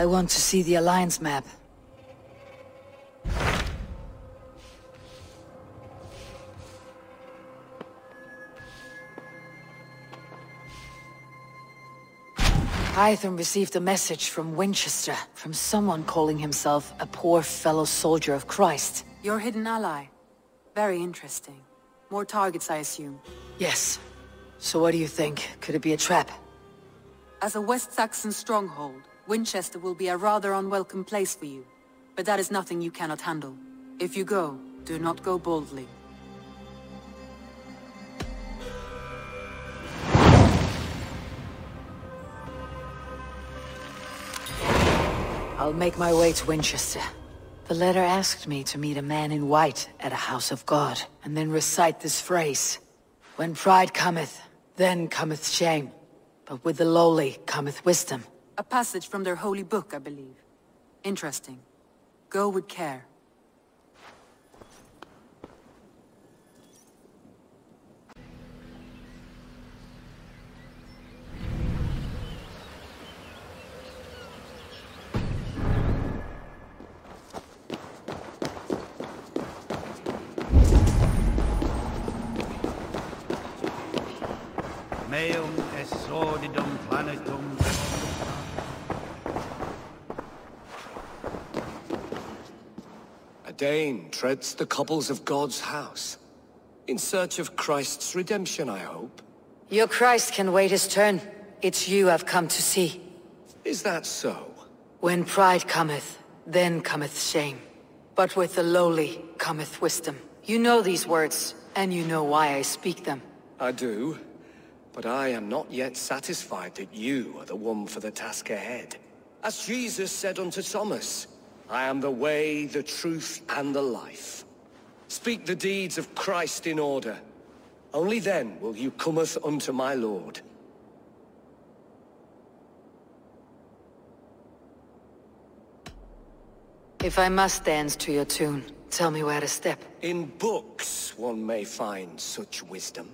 I want to see the Alliance map. Hytham received a message from Winchester, from someone calling himself a poor fellow soldier of Christ. Your hidden ally. Very interesting. More targets, I assume. Yes. So what do you think? Could it be a trap? As a West Saxon stronghold, Winchester will be a rather unwelcome place for you. But that is nothing you cannot handle. If you go, do not go boldly. I'll make my way to Winchester. The letter asked me to meet a man in white at a house of God, and then recite this phrase. When pride cometh, then cometh shame. But with the lowly cometh wisdom. A passage from their holy book, I believe. Interesting. Go with care. Meum est sordidum planetum. A Dane treads the cobbles of God's house. In search of Christ's redemption, I hope. Your Christ can wait his turn. It's you I've come to see. Is that so? When pride cometh, then cometh shame. But with the lowly cometh wisdom. You know these words, and you know why I speak them. I do. But I am not yet satisfied that you are the one for the task ahead. As Jesus said unto Thomas, I am the way, the truth, and the life. Speak the deeds of Christ in order. Only then will you cometh unto my Lord. If I must dance to your tune, tell me where to step. In books one may find such wisdom.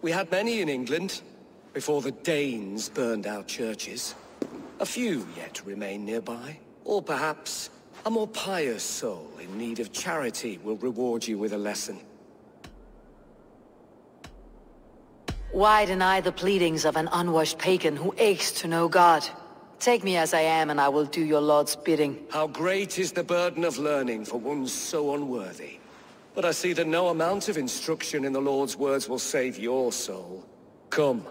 We had many in England, before the Danes burned our churches. A few yet remain nearby. Or perhaps a more pious soul in need of charity will reward you with a lesson. Why deny the pleadings of an unwashed pagan who aches to know God? Take me as I am, and I will do your Lord's bidding. How great is the burden of learning for one so unworthy. But I see that no amount of instruction in the Lord's words will save your soul. Come.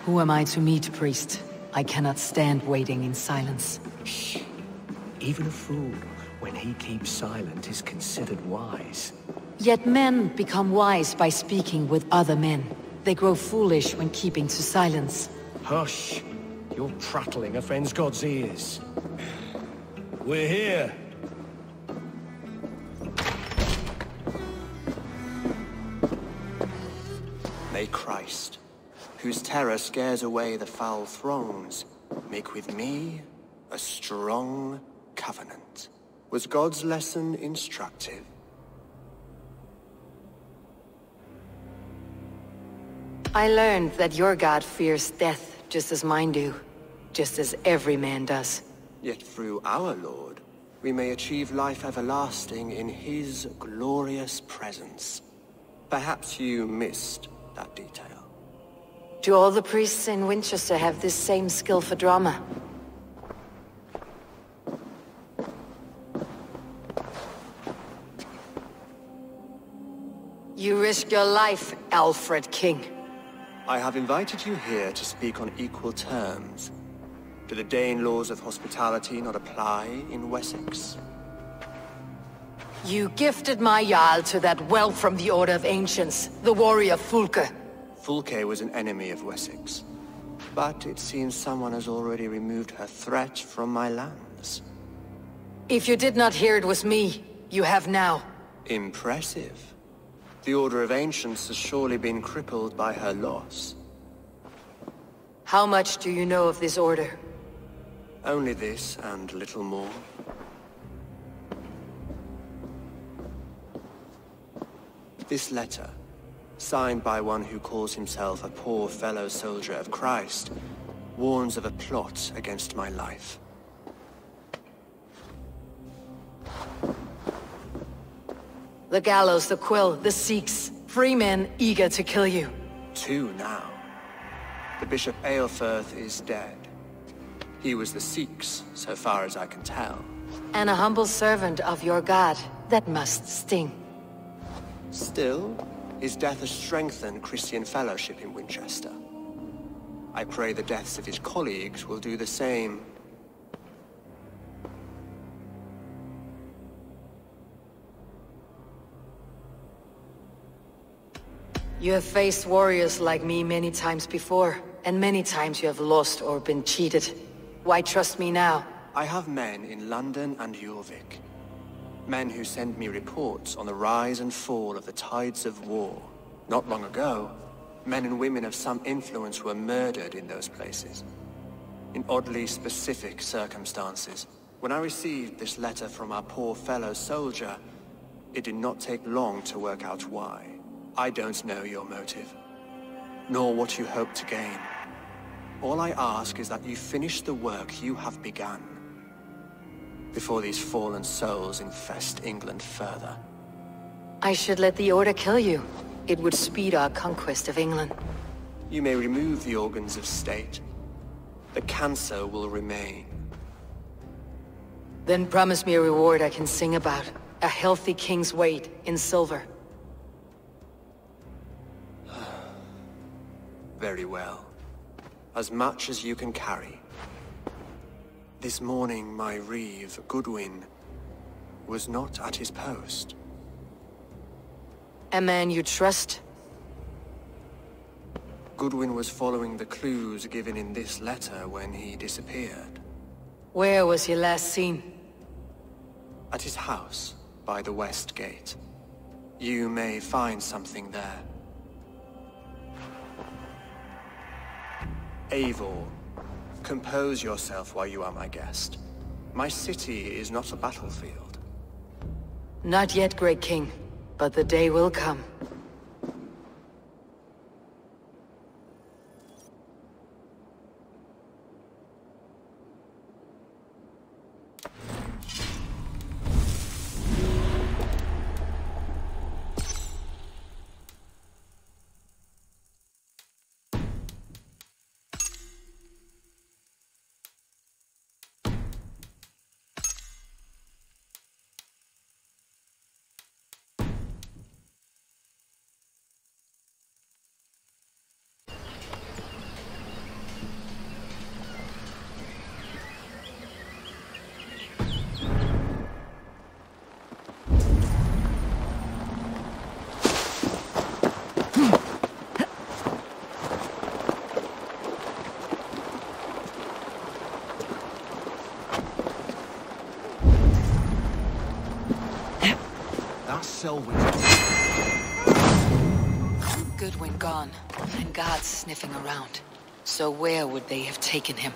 Who am I to meet, priest? I cannot stand waiting in silence. Shh. Even a fool, when he keeps silent, is considered wise. Yet men become wise by speaking with other men. They grow foolish when keeping to silence. Hush! Your prattling offends God's ears. We're here. May Christ, whose terror scares away the foul throngs, make with me a strong covenant. Was God's lesson instructive? I learned that your God fears death just as mine do. Just as every man does. Yet through our Lord, we may achieve life everlasting in his glorious presence. Perhaps you missed that detail. Do all the priests in Winchester have this same skill for drama? You risk your life, Alfred King. I have invited you here to speak on equal terms. Do the Dane laws of hospitality not apply in Wessex? You gifted my Jarl to that whelp from the Order of Ancients, the warrior Fulke. Fulke was an enemy of Wessex. But it seems someone has already removed her threat from my lands. If you did not hear it was me, you have now. Impressive. The Order of Ancients has surely been crippled by her loss. How much do you know of this order? Only this, and little more. This letter, signed by one who calls himself a poor fellow soldier of Christ, warns of a plot against my life. The gallows, the quill, the Sikhs. Free men eager to kill you. 2 now. The Bishop Aelfirth is dead. He was the Sikhs, so far as I can tell. And a humble servant of your god. That must sting. Still, his death has strengthened Christian fellowship in Winchester. I pray the deaths of his colleagues will do the same. You have faced warriors like me many times before, and many times you have lost or been cheated. Why trust me now? I have men in London and Jorvik. Men who send me reports on the rise and fall of the tides of war. Not long ago, men and women of some influence were murdered in those places. In oddly specific circumstances. When I received this letter from our poor fellow soldier, it did not take long to work out why. I don't know your motive, nor what you hope to gain. All I ask is that you finish the work you have begun, before these fallen souls infest England further. I should let the Order kill you. It would speed our conquest of England. You may remove the organs of state. The cancer will remain. Then promise me a reward I can sing about. A healthy king's weight in silver. Very well. As much as you can carry. This morning, my reeve, Goodwin, was not at his post. A man you trust? Goodwin was following the clues given in this letter when he disappeared. Where was he last seen? At his house, by the West Gate. You may find something there. Eivor, compose yourself while you are my guest. My city is not a battlefield. Not yet, Great King, but the day will come. Goodwin gone, and guards sniffing around. So where would they have taken him?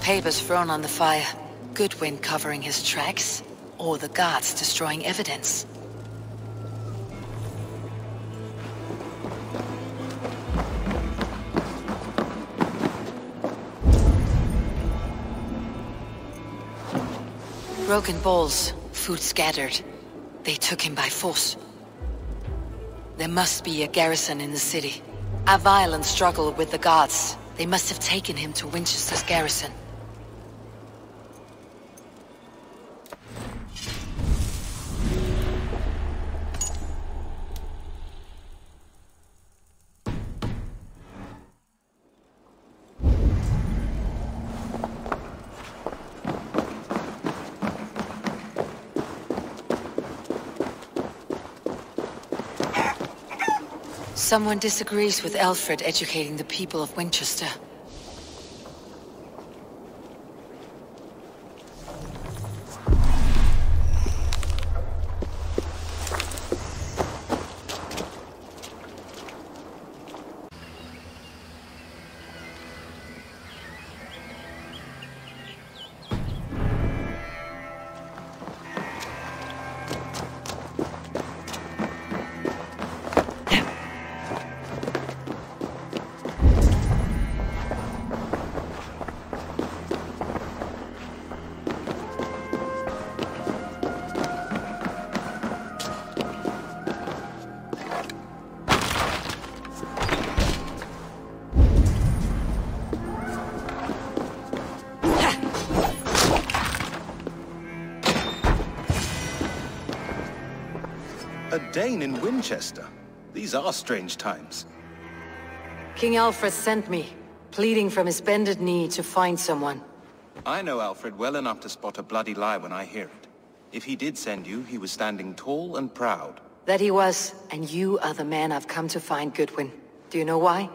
Papers thrown on the fire. Goodwin covering his tracks, or the guards destroying evidence. Broken bowls, food scattered. They took him by force. There must be a garrison in the city. A violent struggle with the guards. They must have taken him to Winchester's garrison. Someone disagrees with Alfred educating the people of Winchester. Dane in Winchester. These are strange times. King Alfred sent me, pleading from his bended knee to find someone. I know Alfred well enough to spot a bloody lie when I hear it. If he did send you, he was standing tall and proud. That he was, and you are the man I've come to find, Goodwin. Do you know why?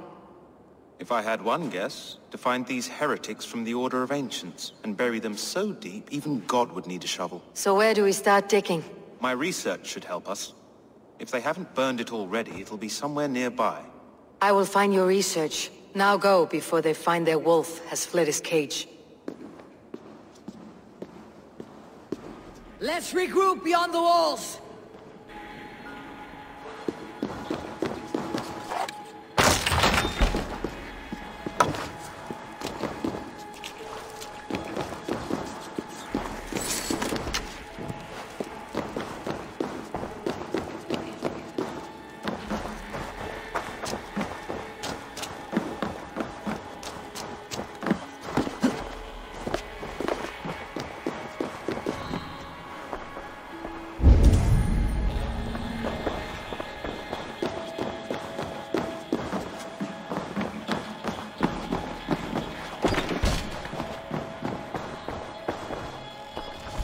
If I had one guess, to find these heretics from the Order of Ancients, and bury them so deep, even God would need a shovel. So where do we start digging? My research should help us. If they haven't burned it already, it'll be somewhere nearby. I will find your research. Now go, before they find their wolf has fled his cage. Let's regroup beyond the walls!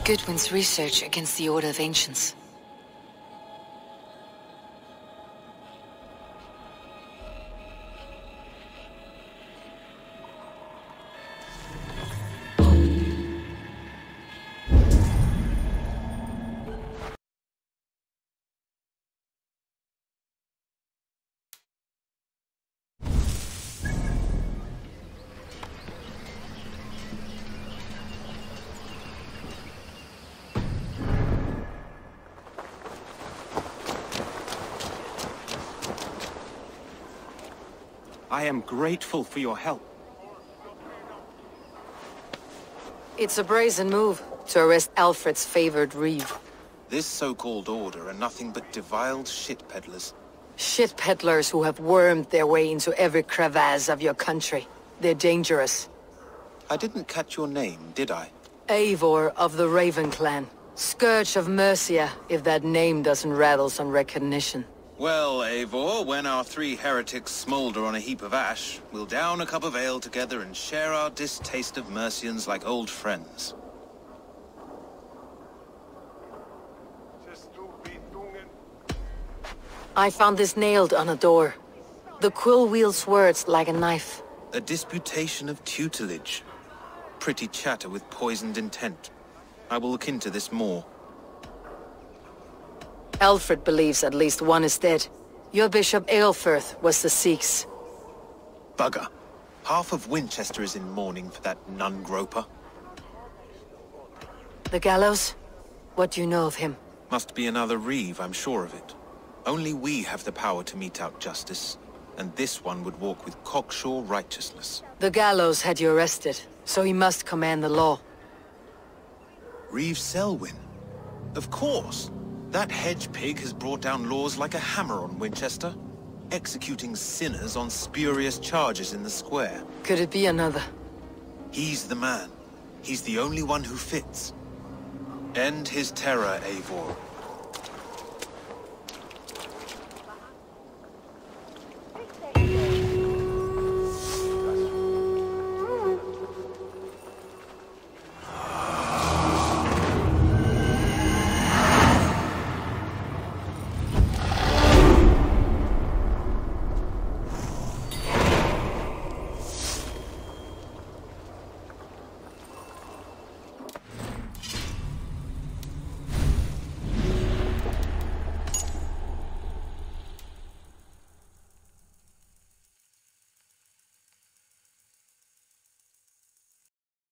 Goodwin's research against the Order of Ancients. I am grateful for your help. It's a brazen move to arrest Alfred's favored reeve. This so-called order are nothing but deviled shit peddlers. Shit peddlers who have wormed their way into every crevasse of your country. They're dangerous. I didn't catch your name, did I? Eivor of the Raven Clan. Scourge of Mercia, if that name doesn't rattle some recognition. Well, Eivor, when our three heretics smolder on a heap of ash, we'll down a cup of ale together and share our distaste of Mercians like old friends. I found this nailed on a door. The quill wields words like a knife. A disputation of tutelage. Pretty chatter with poisoned intent. I will look into this more. Alfred believes at least one is dead. Your Bishop Aelfirth was the Sikhs. Bugger. Half of Winchester is in mourning for that nun-groper. The gallows? What do you know of him? Must be another reeve, I'm sure of it. Only we have the power to mete out justice, and this one would walk with cocksure righteousness. The gallows had you arrested, so he must command the law. Reeve Selwyn? Of course! That hedge pig has brought down laws like a hammer on Winchester, executing sinners on spurious charges in the square. Could it be another? He's the man. He's the only one who fits. End his terror, Eivor.